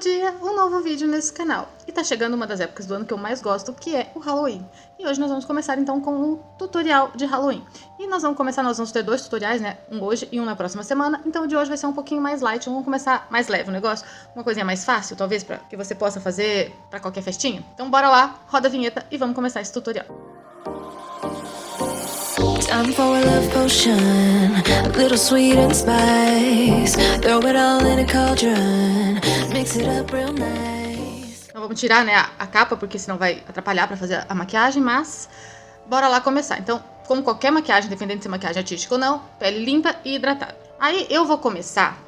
dia, um novo vídeo nesse canal. E tá chegando uma das épocas do ano que eu mais gosto, que é o Halloween. E hoje nós vamos começar então com um tutorial de Halloween. E nós vamos ter dois tutoriais, né? Um hoje e um na próxima semana. Então o de hoje vai ser um pouquinho mais light, vamos começar mais leve o negócio. Uma coisinha mais fácil, talvez, para que você possa fazer pra qualquer festinha. Então bora lá, roda a vinheta e vamos começar esse tutorial. Time for a love potion, a little sweet and spice. Throw it all in a cauldron, mix it up real nice. Então vamos tirar, né, a capa, porque senão vai atrapalhar pra fazer a maquiagem, mas bora lá começar. Então, como qualquer maquiagem, dependendo de ser maquiagem artística ou não, pele limpa e hidratada. Aí eu vou começar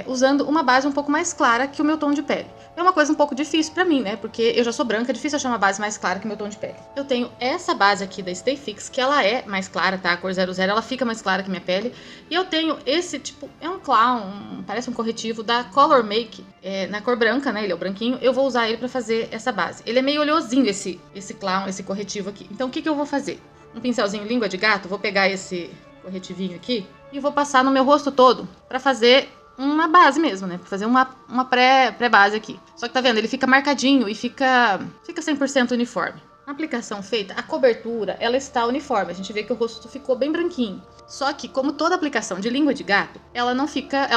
usando uma base um pouco mais clara que o meu tom de pele. É uma coisa um pouco difícil pra mim, né? Porque eu já sou branca, é difícil achar uma base mais clara que o meu tom de pele. Eu tenho essa base aqui da Stay Fix, que ela é mais clara, tá? A cor 00, ela fica mais clara que minha pele. E eu tenho esse tipo, é um clown, parece um corretivo da Color Make, na cor branca, né? Ele é o branquinho. Eu vou usar ele pra fazer essa base. Ele é meio oleosinho, esse clown, esse corretivo aqui. Então o que eu vvou fazer? Um pincelzinho língua de gato, vou pegar esse corretivinho aqui e vou passar no meu rosto todo pra fazer uma base mesmo, né? Pra fazer uma pré-base aqui. Só que tá vendo? Ele fica marcadinho e fica 100% uniforme. A aplicação feita, a cobertura, ela está uniforme. A gente vê que o rosto ficou bem branquinho. Só que, como toda aplicação de língua de gato, ela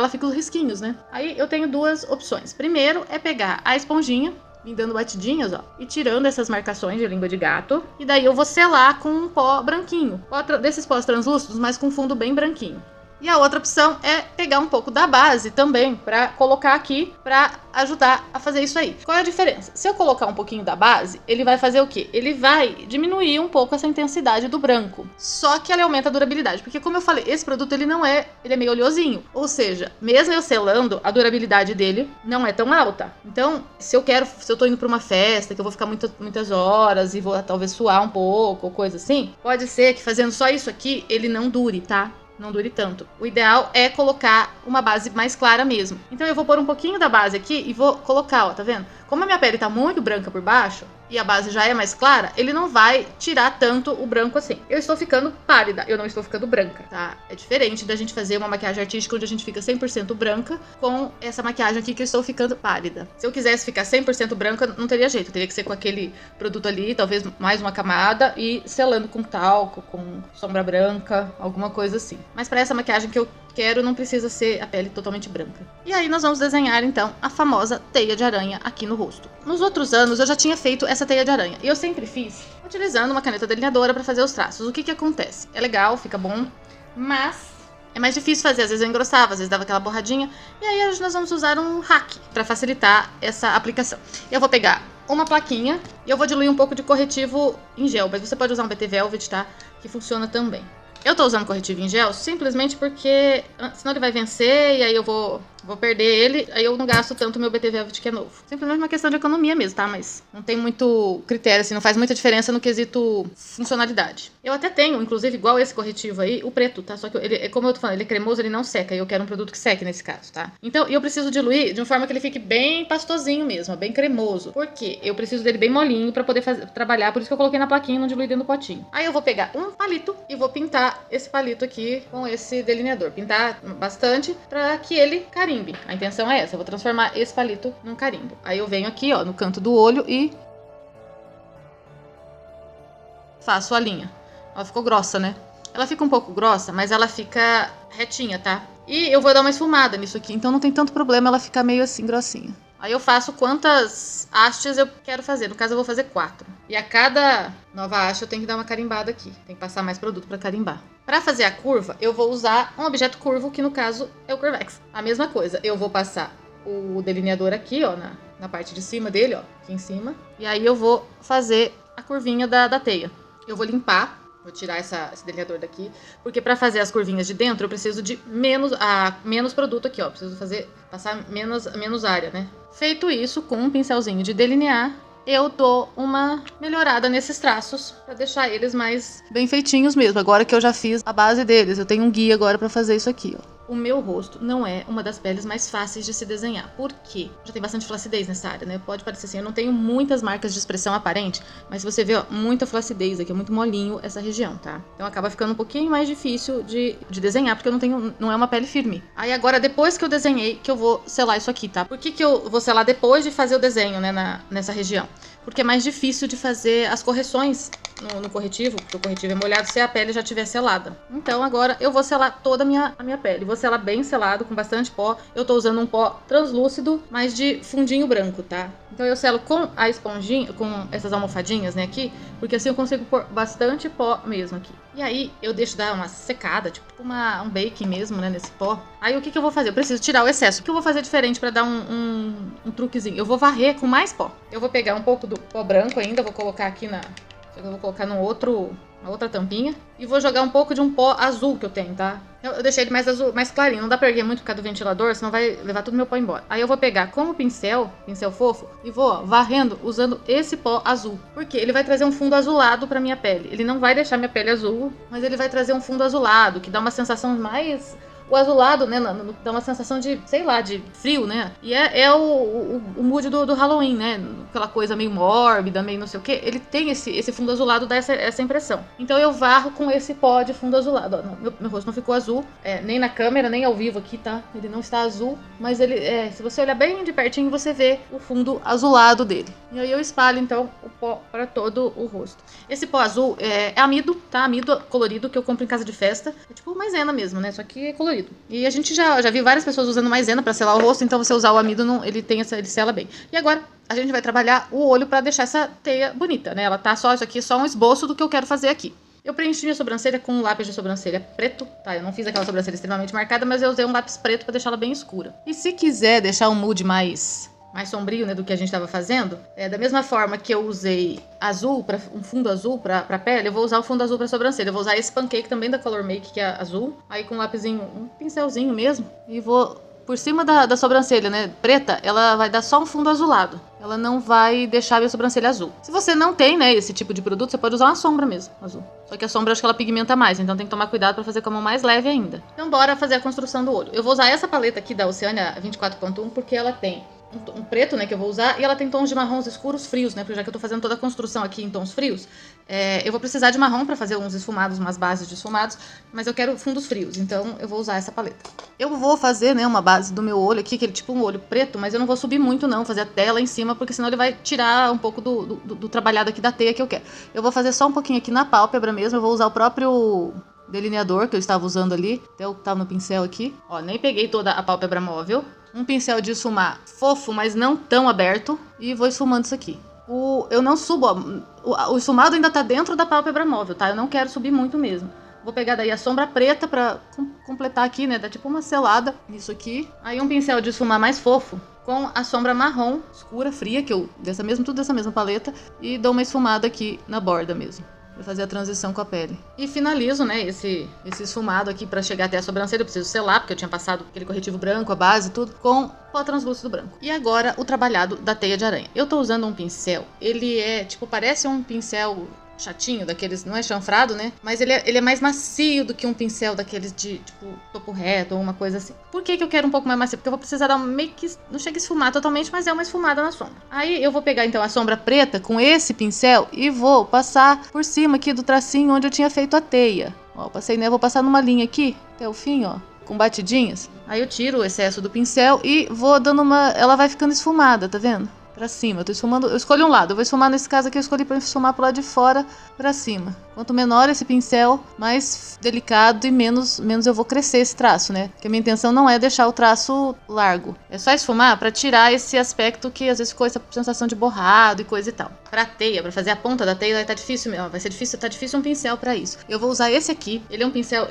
fica os risquinhos, né? Aí eu tenho duas opções. Primeiro é pegar a esponjinha, vim dando batidinhas, ó, e tirando essas marcações de língua de gato. E daí eu vou selar com um pó branquinho. Desses pós translúcidos, mas com fundo bem branquinho. E a outra opção é pegar um pouco da base também pra colocar aqui pra ajudar a fazer isso aí. Qual é a diferença? Se eu colocar um pouquinho da base, ele vai fazer o quê? Ele vai diminuir um pouco essa intensidade do branco. Só que ele aumenta a durabilidade, porque como eu falei, esse produto ele é meio oleosinho. Ou seja, mesmo eu selando, a durabilidade dele não é tão alta. Então, se eu tô indo pra uma festa, que eu vou ficar muitas horas e vou talvez suar um pouco ou coisa assim, pode ser que fazendo só isso aqui, ele não dure, tá? Não dure tanto. O ideal é colocar uma base mais clara mesmo. Então eu vou pôr um pouquinho da base aqui e vou colocar, ó, tá vendo? Como a minha pele tá muito branca por baixo e a base já é mais clara, ele não vai tirar tanto o branco assim. Eu estou ficando pálida, eu não estou ficando branca, tá? É diferente da gente fazer uma maquiagem artística onde a gente fica 100% branca com essa maquiagem aqui que eu estou ficando pálida. Se eu quisesse ficar 100% branca, não teria jeito. Teria que ser com aquele produto ali, talvez mais uma camada e selando com talco, com sombra branca, alguma coisa assim. Mas para essa maquiagem que eu quero, não precisa ser a pele totalmente branca. E aí nós vamos desenhar então a famosa teia de aranha aqui no rosto. Nos outros anos eu já tinha feito essa teia de aranha e eu sempre fiz utilizando uma caneta delineadora para fazer os traços. O que acontece? É legal, fica bom, mas é mais difícil fazer, às vezes eu engrossava, às vezes dava aquela borradinha. E aí hoje nós vamos usar um hack para facilitar essa aplicação. Eu vou pegar uma plaquinha e eu vou diluir um pouco de corretivo em gel, mas você pode usar um BT Velvet, tá? Que funciona também. Eu tô usando corretivo em gel simplesmente porque senão ele vai vencer e aí eu vou perder ele, aí eu não gasto tanto o meu BT Velvet que é novo. Simplesmente uma questão de economia mesmo, tá? Mas não tem muito critério, assim, não faz muita diferença no quesito funcionalidade. Eu até tenho, inclusive, igual esse corretivo aí, o preto, tá? Só que ele, como eu tô falando, ele é cremoso, ele não seca, e eu quero um produto que seque nesse caso, tá? Então, eu preciso diluir de uma forma que ele fique bem pastosinho mesmo, bem cremoso. Por quê? Eu preciso dele bem molinho pra poder trabalhar, por isso que eu coloquei na plaquinha e não diluí dentro do potinho. Aí eu vou pegar um palito e vou pintar esse palito aqui com esse delineador. Pintar bastante pra que ele carimbe. A intenção é essa, eu vou transformar esse palito num carimbo. Aí eu venho aqui, ó, no canto do olho e faço a linha. Ela ficou grossa, né? Ela fica um pouco grossa, mas ela fica retinha, tá? E eu vou dar uma esfumada nisso aqui, então não tem tanto problema ela ficar meio assim grossinha. Aí eu faço quantas hastes eu quero fazer. No caso eu vou fazer 4. E a cada nova haste eu tenho que dar uma carimbada aqui. Tem que passar mais produto pra carimbar. Pra fazer a curva, eu vou usar um objeto curvo, que no caso é o Curvex. A mesma coisa, eu vou passar o delineador aqui, ó, na parte de cima dele, ó, aqui em cima. E aí eu vou fazer a curvinha da teia. Eu vou limpar, vou tirar esse delineador daqui, porque pra fazer as curvinhas de dentro eu preciso de menos produto aqui, ó. Preciso passar menos área, né? Feito isso, com um pincelzinho de delinear, eu dou uma melhorada nesses traços pra deixar eles mais bem feitinhos mesmo. Agora que eu já fiz a base deles, eu tenho um guia agora pra fazer isso aqui, ó. o meu rosto não é uma das peles mais fáceis de se desenhar. Por quê? Já tem bastante flacidez nessa área, né? Pode parecer assim, eu não tenho muitas marcas de expressão aparente, mas se você vê, ó, muita flacidez aqui, é muito molinho essa região, tá? Então acaba ficando um pouquinho mais difícil de desenhar, porque eu não é uma pele firme. Aí agora, depois que eu desenhei, que eu vou selar isso aqui, tá? Por que eu vou selar depois de fazer o desenho, né, nessa região? Porque é mais difícil de fazer as correções no corretivo, porque o corretivo é molhado se a pele já estiver selada. Então agora eu vou selar toda a minha pele. Vou selar bem selado, com bastante pó. Eu tô usando um pó translúcido, mas de fundinho branco, tá? Então eu selo com a esponjinha, com essas almofadinhas, né, aqui, porque assim eu consigo pôr bastante pó mesmo aqui. E aí eu deixo dar uma secada, tipo um baking mesmo, né, nesse pó. Aí o que eu vou fazer? Eu preciso tirar o excesso. O que eu vou fazer diferente pra dar um truquezinho? Eu vou varrer com mais pó. Eu vou pegar um pouco do pó branco ainda, vou colocar aqui eu vou colocar na outra tampinha. E vou jogar um pouco de um pó azul que eu tenho, tá? Eu deixei ele mais azul, mais clarinho. Não dá pra erguer muito por causa do ventilador, senão vai levar todo o meu pó embora. Aí eu vou pegar com o pincel fofo, e vou, ó, varrendo usando esse pó azul. Porque ele vai trazer um fundo azulado pra minha pele. Ele não vai deixar minha pele azul, mas ele vai trazer um fundo azulado, que dá uma sensação mais... O azulado, né, dá uma sensação de, sei lá, de frio, né? E é o mood do Halloween, né? Aquela coisa meio mórbida, meio não sei o quê. Ele tem esse fundo azulado, dá essa impressão. Então eu varro com esse pó de fundo azulado. Ó, meu rosto não ficou azul, nem na câmera, nem ao vivo aqui, tá? Ele não está azul, mas ele, se você olhar bem de pertinho, você vê o fundo azulado dele. E aí eu espalho, então, o pó para todo o rosto. Esse pó azul é amido, tá? Amido colorido que eu compro em casa de festa. É tipo maisena mesmo, né? Só que é colorido. E a gente já viu várias pessoas usando maisena pra selar o rosto, então você usar o amido, ele sela bem. E agora a gente vai trabalhar o olho pra deixar essa teia bonita, né? Ela tá isso aqui é só um esboço do que eu quero fazer aqui. Eu preenchi minha sobrancelha com um lápis de sobrancelha preto, tá? Eu não fiz aquela sobrancelha extremamente marcada, mas eu usei um lápis preto pra deixar ela bem escura. E se quiser deixar um mood mais sombrio, né, do que a gente estava fazendo, da mesma forma que eu usei um fundo azul pra pele, eu vou usar o fundo azul pra sobrancelha. Eu vou usar esse pancake também da Color Make, que é azul, aí com um lapisinho, um pincelzinho mesmo, e vou por cima da sobrancelha, né, preta, ela vai dar só um fundo azulado. Ela não vai deixar a minha sobrancelha azul. Se você não tem, né, esse tipo de produto, você pode usar uma sombra mesmo, azul. Só que a sombra, eu acho que ela pigmenta mais, então tem que tomar cuidado pra fazer com a mão mais leve ainda. Então bora fazer a construção do olho. Eu vou usar essa paleta aqui da Oceania 24.1, porque ela tem um preto, né, que eu vou usar, e ela tem tons de marrons escuros frios, né, porque já que eu tô fazendo toda a construção aqui em tons frios, eu vou precisar de marrom pra fazer uns esfumados, umas bases de esfumados, mas eu quero fundos frios, então eu vou usar essa paleta. Eu vou fazer, né, uma base do meu olho aqui, que é tipo um olho preto, mas eu não vou subir muito não, fazer até lá em cima, porque senão ele vai tirar um pouco do trabalhado aqui da teia que eu quero. Eu vou fazer só um pouquinho aqui na pálpebra mesmo, eu vou usar o próprio delineador que eu estava usando ali, até o que tava no pincel aqui. Ó, nem peguei toda a pálpebra móvel. Um pincel de esfumar fofo, mas não tão aberto. E vou esfumando isso aqui. Eu não subo, ó, o esfumado ainda tá dentro da pálpebra móvel, tá? Eu não quero subir muito mesmo. Vou pegar daí a sombra preta pra completar aqui, né? Dá tipo uma selada nisso aqui. Aí um pincel de esfumar mais fofo com a sombra marrom, escura, fria, que tudo dessa mesma paleta. E dou uma esfumada aqui na borda mesmo, pra fazer a transição com a pele. E finalizo, né, esse esfumado aqui pra chegar até a sobrancelha. Eu preciso selar, porque eu tinha passado aquele corretivo branco, a base, tudo, com pó translúcido branco. E agora o trabalhado da teia de aranha. Eu tô usando um pincel, ele parece um pincel chatinho, daqueles, não é chanfrado, né? Mas ele é mais macio do que um pincel daqueles de, tipo, topo reto ou uma coisa assim. Por que eu quero um pouco mais macio? Porque eu vou precisar dar meio que, não chega a esfumar totalmente, mas é uma esfumada na sombra. Aí eu vou pegar, então, a sombra preta com esse pincel e vou passar por cima aqui do tracinho onde eu tinha feito a teia. Ó, passei, né? Vou passar numa linha aqui, até o fim, ó, com batidinhas. Aí eu tiro o excesso do pincel e vou dando ela vai ficando esfumada, tá vendo? Pra cima, eu tô esfumando, eu escolhi um lado, eu vou esfumar nesse caso aqui, eu escolhi pra esfumar pro lado de fora pra cima. Quanto menor esse pincel, mais delicado e menos eu vou crescer esse traço, né? Porque a minha intenção não é deixar o traço largo, é só esfumar pra tirar esse aspecto que às vezes ficou essa sensação de borrado e coisa e tal. Pra teia, pra fazer a ponta da teia, tá difícil mesmo, tá difícil um pincel pra isso. Eu vou usar esse aqui, ele é um pincel,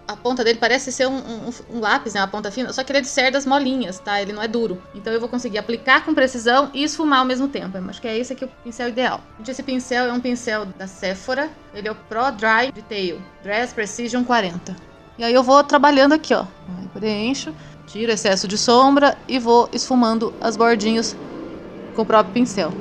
a ponta dele parece ser um lápis, né, uma ponta fina, só que ele é de cerdas molinhas, tá? Ele não é duro. Então eu vou conseguir aplicar com precisão e esfumar ao mesmo tempo. Eu acho que é esse aqui o pincel ideal. Esse pincel é um pincel da Sephora. Ele é o Pro Dry Detail Dress Precision 40. E aí eu vou trabalhando aqui, ó. Preencho, tiro excesso de sombra e vou esfumando as bordinhas com o próprio pincel.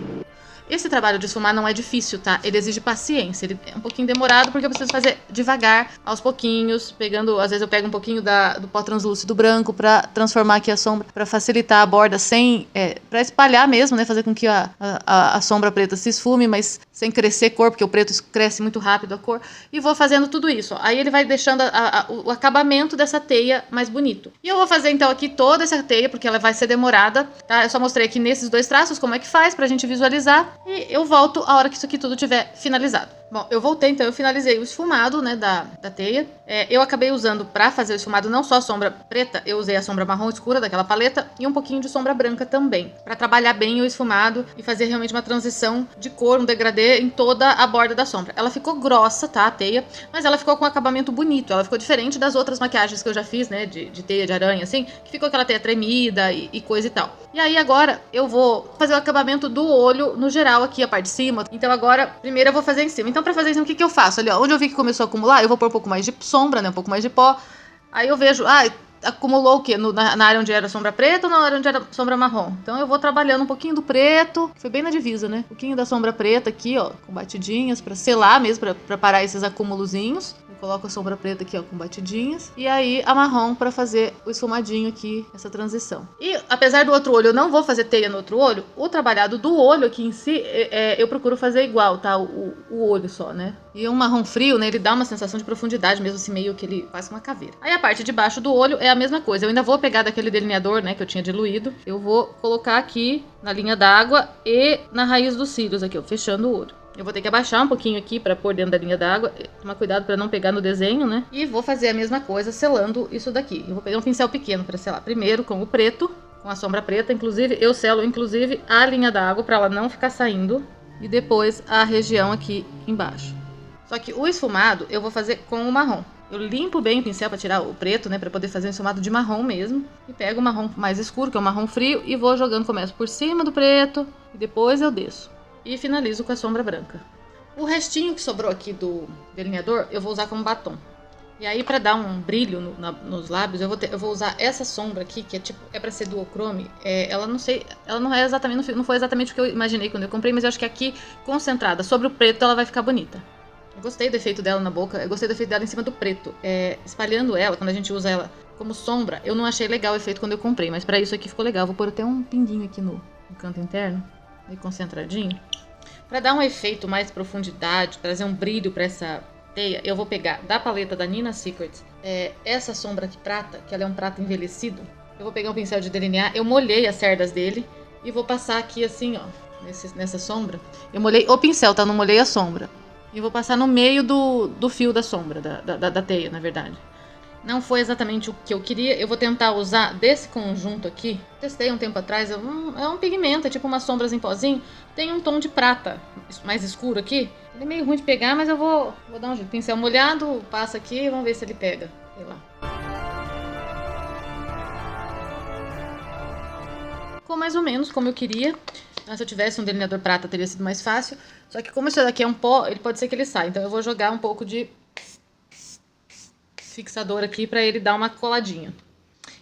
Esse trabalho de esfumar não é difícil, tá? Ele exige paciência, ele é um pouquinho demorado porque eu preciso fazer devagar, aos pouquinhos, às vezes eu pego um pouquinho do pó translúcido branco pra transformar aqui a sombra, pra facilitar a borda pra espalhar mesmo, né? Fazer com que a sombra preta se esfume, mas sem crescer cor, porque o preto cresce muito rápido a cor. E vou fazendo tudo isso, ó. Aí ele vai deixando o acabamento dessa teia mais bonito. E eu vou fazer então aqui toda essa teia, porque ela vai ser demorada, tá? Eu só mostrei aqui nesses 2 traços como é que faz pra gente visualizar. E eu volto a hora que isso aqui tudo tiver finalizado. Bom, eu voltei, então eu finalizei o esfumado, né, da teia. Eu acabei usando pra fazer o esfumado não só a sombra preta, eu usei a sombra marrom escura daquela paleta e um pouquinho de sombra branca também, pra trabalhar bem o esfumado e fazer realmente uma transição de cor, um degradê em toda a borda da sombra. Ela ficou grossa, tá, a teia, mas ela ficou com um acabamento bonito, ela ficou diferente das outras maquiagens que eu já fiz, né, de teia de aranha, assim, que ficou aquela teia tremida e coisa e tal. E aí agora eu vou fazer o acabamento do olho no geral aqui, a parte de cima. Então agora, primeiro eu vou fazer em cima. Então pra fazer isso, o que eu faço? Ali, ó, onde eu vi que começou a acumular, eu vou pôr um pouco mais de sombra, né, um pouco mais de pó. Aí eu vejo, acumulou o quê? Na área onde era sombra preta ou na área onde era sombra marrom? Então eu vou trabalhando um pouquinho do preto, que foi bem na divisa, né? Um pouquinho da sombra preta aqui, ó, com batidinhas, pra selar mesmo, pra parar esses acúmulozinhos. Eu coloco a sombra preta aqui, ó, com batidinhas. E aí a marrom pra fazer o esfumadinho aqui, essa transição. E apesar do outro olho, eu não vou fazer teia no outro olho, o trabalhado do olho aqui em si, eu procuro fazer igual, tá? O olho só, né? E um marrom frio, né, ele dá uma sensação de profundidade mesmo, assim, meio que ele faz uma caveira. Aí a parte de baixo do olho é a mesma coisa. Eu ainda vou pegar daquele delineador, né, que eu tinha diluído. Eu vou colocar aqui na linha d'água e na raiz dos cílios aqui, ó, fechando o olho. Eu vou ter que abaixar um pouquinho aqui pra pôr dentro da linha d'água. Tomar cuidado pra não pegar no desenho, né? E vou fazer a mesma coisa selando isso daqui. Eu vou pegar um pincel pequeno pra selar. Primeiro com o preto, com a sombra preta. Inclusive, eu selo a linha d'água pra ela não ficar saindo. E depois a região aqui embaixo. Só que o esfumado eu vou fazer com o marrom. Eu limpo bem o pincel para tirar o preto, né, para poder fazer um esfumado de marrom mesmo. E pego o marrom mais escuro, que é o marrom frio, e vou jogando, começo por cima do preto, e depois eu desço. E finalizo com a sombra branca. O restinho que sobrou aqui do delineador, eu vou usar como batom. E aí, para dar um brilho nos lábios, eu vou usar essa sombra aqui, que é para ser duochrome. Ela não foi exatamente o que eu imaginei quando eu comprei, mas eu acho que aqui, concentrada sobre o preto, ela vai ficar bonita. Eu gostei do efeito dela na boca, eu gostei do efeito dela em cima do preto. Espalhando ela, quando a gente usa ela como sombra, eu não achei legal o efeito quando eu comprei, mas pra isso aqui ficou legal. Vou pôr até um pinguinho aqui no canto interno, bem concentradinho. Pra dar um efeito mais profundidade, trazer um brilho pra essa teia, eu vou pegar da paleta da Nina Secret essa sombra aqui prata, que ela é um prata envelhecido. Eu vou pegar um pincel de delinear, eu molhei as cerdas dele e vou passar aqui assim, ó, nessa sombra. Eu molhei o pincel, tá? Não molhei a sombra. E vou passar no meio do fio da sombra, da teia, na verdade. Não foi exatamente o que eu queria. Eu vou tentar usar desse conjunto aqui. Testei um tempo atrás. É um pigmento, é tipo umas sombras em pozinho. Tem um tom de prata mais escuro aqui. Ele é meio ruim de pegar, mas eu vou dar um jeito. Pincel molhado, passa aqui e vamos ver se ele pega. Sei lá. Ficou mais ou menos como eu queria. Se eu tivesse um delineador prata, teria sido mais fácil. Só que como esse daqui é um pó, ele pode ser que ele saia. Então eu vou jogar um pouco de fixador aqui pra ele dar uma coladinha.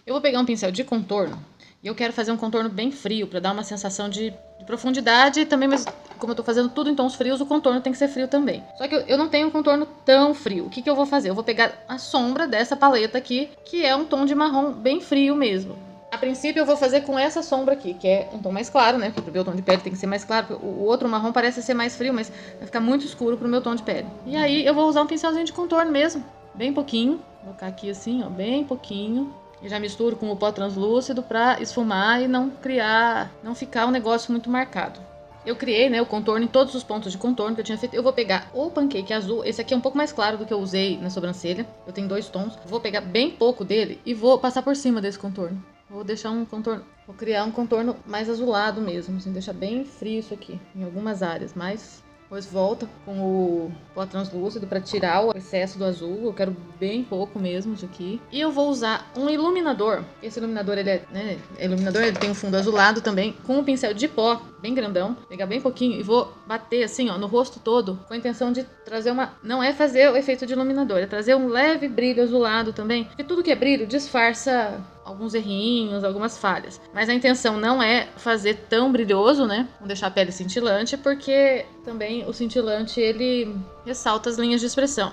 Eu vou pegar um pincel de contorno. E eu quero fazer um contorno bem frio, pra dar uma sensação de profundidade. Também, mas como eu tô fazendo tudo em tons frios, o contorno tem que ser frio também. Só que eu não tenho um contorno tão frio. O que eu vou fazer? Eu vou pegar a sombra dessa paleta aqui, que é um tom de marrom bem frio mesmo. A princípio eu vou fazer com essa sombra aqui, que é um tom mais claro, né? Porque pro meu tom de pele tem que ser mais claro. O outro marrom parece ser mais frio, mas vai ficar muito escuro pro meu tom de pele. E aí eu vou usar um pincelzinho de contorno mesmo, bem pouquinho. Vou colocar aqui assim, ó, bem pouquinho. E já misturo com o pó translúcido pra esfumar e não ficar um negócio muito marcado. Eu criei, né, o contorno em todos os pontos de contorno que eu tinha feito. Eu vou pegar o Pancake azul. Esse aqui é um pouco mais claro do que eu usei na sobrancelha. Eu tenho 2 tons. Vou pegar bem pouco dele e vou passar por cima desse contorno. Vou deixar um contorno, vou criar um contorno mais azulado mesmo, assim, deixar bem frio isso aqui, em algumas áreas, mas depois volta com o pó translúcido para tirar o excesso do azul. Eu quero bem pouco mesmo isso aqui. E eu vou usar um iluminador. Esse iluminador, ele tem um fundo azulado também, com um pincel de pó. bem grandão, pegar bem pouquinho e vou bater assim, ó, no rosto todo, com a intenção de trazer uma... Não é fazer o efeito de iluminador, é trazer um leve brilho azulado também, porque tudo que é brilho disfarça alguns errinhos, algumas falhas. Mas a intenção não é fazer tão brilhoso, né? Não deixar a pele cintilante, porque também o cintilante, ele ressalta as linhas de expressão.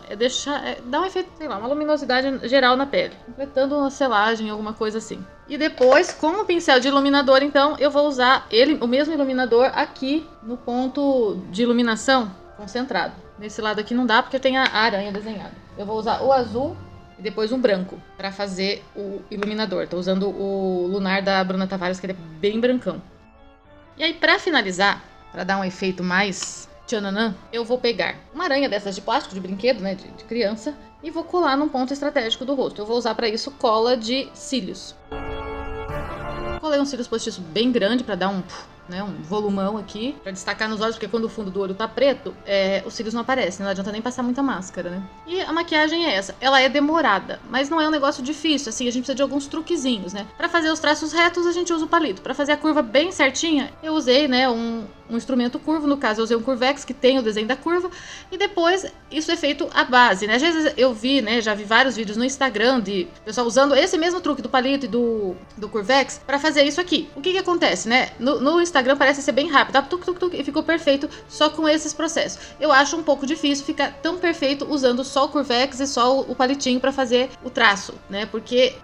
Dá um efeito, sei lá, uma luminosidade geral na pele, completando uma selagem, alguma coisa assim. E depois, com o pincel de iluminador, então, eu vou usar o mesmo iluminador aqui no ponto de iluminação concentrado. Nesse lado aqui não dá, porque tem a aranha desenhada. Eu vou usar o azul e depois um branco para fazer o iluminador. Tô usando o Lunar da Bruna Tavares, que ele é bem brancão. E aí, para finalizar, para dar um efeito mais tchananã, eu vou pegar uma aranha dessas de plástico, de brinquedo, né, de criança, e vou colar num ponto estratégico do rosto. Eu vou usar para isso cola de cílios. Colei um cílios postiço bem grande para dar um volumão aqui, pra destacar nos olhos, porque quando o fundo do olho tá preto, os cílios não aparecem, não adianta nem passar muita máscara, né? E a maquiagem é essa, ela é demorada, mas não é um negócio difícil, assim, a gente precisa de alguns truquezinhos, né? Pra fazer os traços retos, a gente usa o palito. Pra fazer a curva bem certinha, eu usei, né, um instrumento curvo, no caso eu usei um Curvex, que tem o desenho da curva, e depois isso é feito à base, né? Às vezes eu vi, né, já vi vários vídeos no Instagram de pessoal usando esse mesmo truque do palito e do Curvex pra fazer isso aqui. O que que acontece, né? No Instagram parece ser bem rápido, e ficou perfeito só com esses processos. Eu acho um pouco difícil ficar tão perfeito usando só o Curvex e só o palitinho pra fazer o traço, né? Porque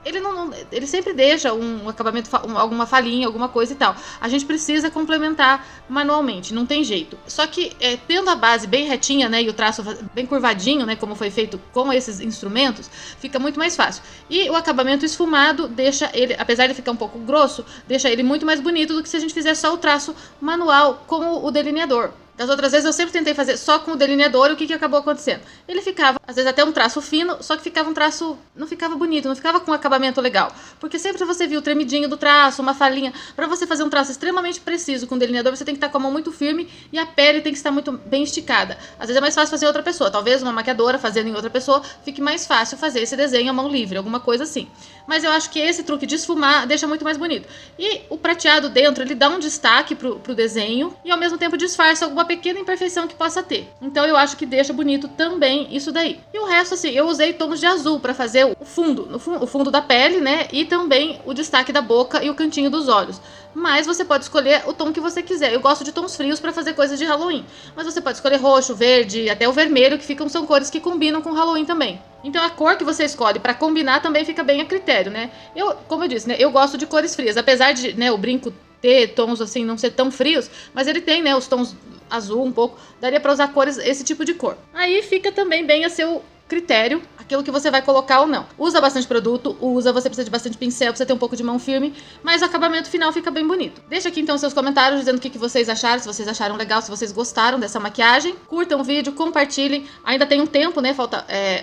ele sempre deixa um acabamento, alguma falhinha, alguma coisa e tal. A gente precisa complementar manualmente, não tem jeito. Só que tendo a base bem retinha, né, e o traço bem curvadinho, né, como foi feito com esses instrumentos, fica muito mais fácil. E o acabamento esfumado deixa ele, apesar de ficar um pouco grosso, deixa ele muito mais bonito do que se a gente fizer só o traço manual com o delineador. Das outras vezes eu sempre tentei fazer só com o delineador, e o que acabou acontecendo? Ele ficava, às vezes até um traço fino, só que ficava um traço, não ficava bonito, não ficava com um acabamento legal. Porque sempre você viu o tremidinho do traço, uma falhinha. Pra você fazer um traço extremamente preciso com o delineador, você tem que estar com a mão muito firme e a pele tem que estar muito bem esticada. Às vezes é mais fácil fazer em outra pessoa, talvez uma maquiadora fazendo em outra pessoa, fique mais fácil fazer esse desenho à mão livre, alguma coisa assim. Mas eu acho que esse truque de esfumar deixa muito mais bonito. E o prateado dentro, ele dá um destaque pro desenho e ao mesmo tempo disfarça alguma pequena imperfeição que possa ter. Então eu acho que deixa bonito também isso daí. E o resto, assim, eu usei tons de azul pra fazer o fundo da pele, né? E também o destaque da boca e o cantinho dos olhos. Mas você pode escolher o tom que você quiser. Eu gosto de tons frios pra fazer coisas de Halloween. Mas você pode escolher roxo, verde, até o vermelho, que são cores que combinam com Halloween também. Então a cor que você escolhe pra combinar também fica bem a critério, né? Como eu disse, né? Eu gosto de cores frias. Apesar de, né, o brinco ter tons assim, não ser tão frios, mas ele tem, né, os tons azul um pouco, daria pra usar cores, esse tipo de cor. Aí fica também bem a seu critério, aquilo que você vai colocar ou não. Usa bastante produto, você precisa de bastante pincel, precisa ter um pouco de mão firme, mas o acabamento final fica bem bonito. Deixa aqui então seus comentários dizendo o que vocês acharam, se vocês acharam legal, se vocês gostaram dessa maquiagem. Curtam o vídeo, compartilhem, ainda tem um tempo, né,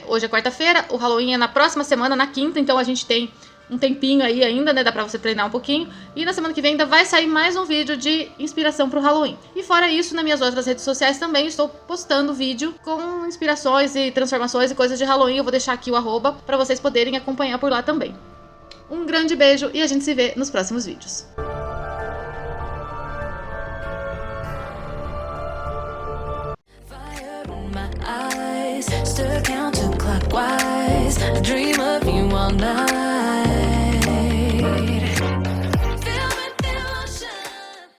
hoje é quarta-feira, o Halloween é na próxima semana, na quinta, então a gente tem um tempinho aí ainda, né? Dá pra você treinar um pouquinho. E na semana que vem ainda vai sair mais um vídeo de inspiração pro Halloween. E fora isso, nas minhas outras redes sociais também estou postando vídeo com inspirações e transformações e coisas de Halloween. Eu vou deixar aqui o @ pra vocês poderem acompanhar por lá também. Um grande beijo e a gente se vê nos próximos vídeos. Stood counterclockwise. I dream of